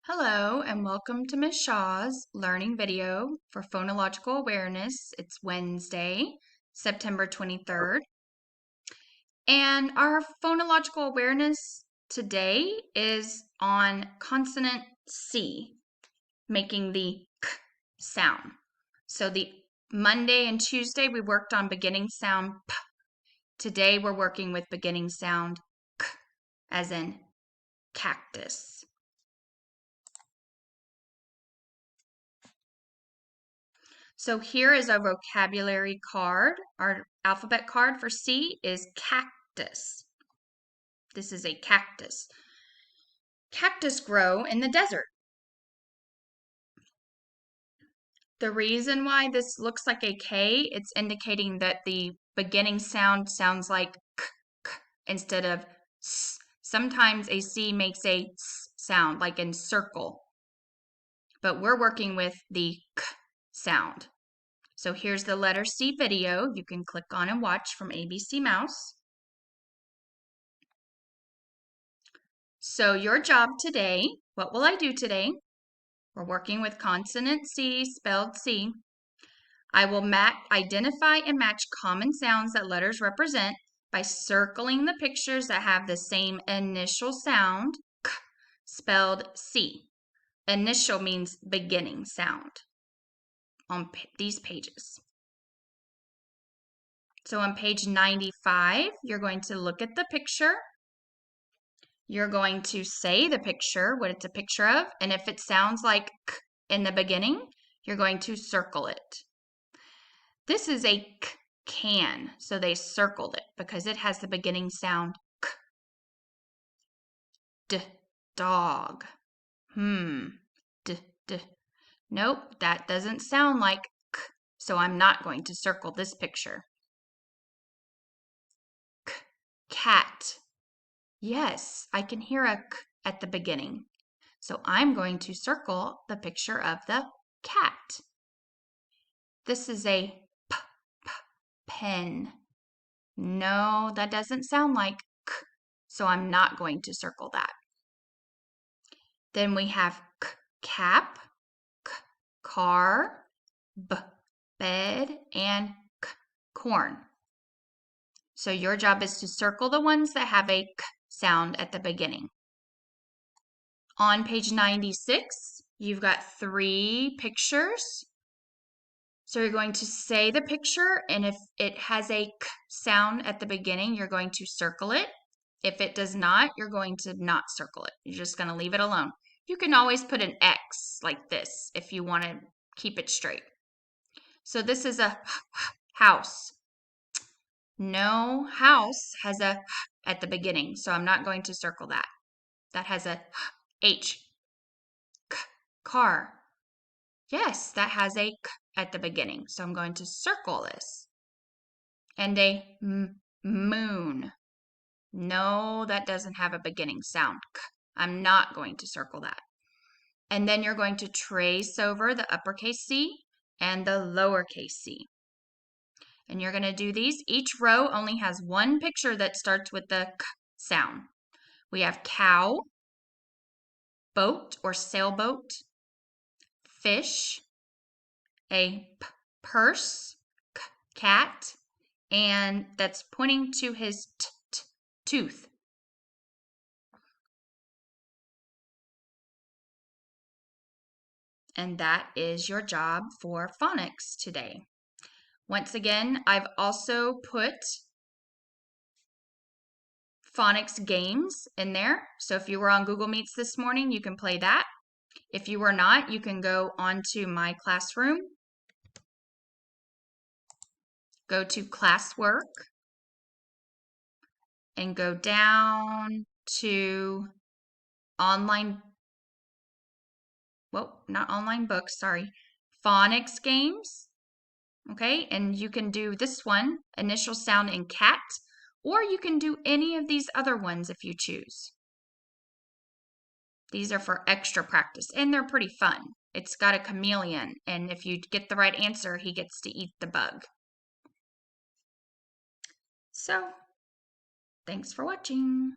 Hello and welcome to Ms. Shaw's learning video for phonological awareness. It's Wednesday, September 23rd. And our phonological awareness today is on consonant C, making the k sound. So the Monday and Tuesday we worked on beginning sound p. Today we're working with beginning sound k, as in cactus. So here is our vocabulary card. Our alphabet card for C is cactus. This is a cactus. Cactus grow in the desert. The reason why this looks like a K, it's indicating that the beginning sound sounds like k, k instead of s. Sometimes a C makes a s sound, like in circle. But we're working with the k sound. So here's the letter C video. You can click on and watch from ABC Mouse. So your job today, what will I do today? We're working with consonant C, spelled C. I will identify and match common sounds that letters represent by circling the pictures that have the same initial sound, k, spelled C. Initial means beginning sound on these pages. So on page 95, you're going to look at the picture. You're going to say the picture, what it's a picture of, and if it sounds like k in the beginning, you're going to circle it. This is a k can, so they circled it because it has the beginning sound k. D, dog. D, d. Nope, that doesn't sound like k, so I'm not going to circle this picture. K, cat. Yes, I can hear a k at the beginning. So I'm going to circle the picture of the cat. This is a p, p, pen. No, that doesn't sound like k, so I'm not going to circle that. Then we have k, cap, k, car, b, bed, and k, corn. So your job is to circle the ones that have a k sound at the beginning. On page 96, you've got 3 pictures. So you're going to say the picture, and if it has a k sound at the beginning, you're going to circle it. If it does not, you're going to not circle it. You're just going to leave it alone. You can always put an X like this if you want to keep it straight. So this is a house. No, house has a at the beginning, so I'm not going to circle that. That has a H. K, car. Yes, that has a k at the beginning, so I'm going to circle this. And a moon. No, that doesn't have a beginning sound. K. I'm not going to circle that. And then you're going to trace over the uppercase C and the lowercase c. And you're going to do these. Each row only has one picture that starts with the k sound. We have cow, boat or sailboat, fish, a purse, cat, and that's pointing to his tooth. And that is your job for phonics today. Once again, I've also put phonics games in there. So if you were on Google Meets this morning, you can play that. If you were not, you can go onto My Classroom, go to classwork, and go down to online, well, not online books, sorry, phonics games. Okay, and you can do this one, initial sound in cat, or you can do any of these other ones if you choose. These are for extra practice, and they're pretty fun. It's got a chameleon, and if you get the right answer, he gets to eat the bug. So, thanks for watching.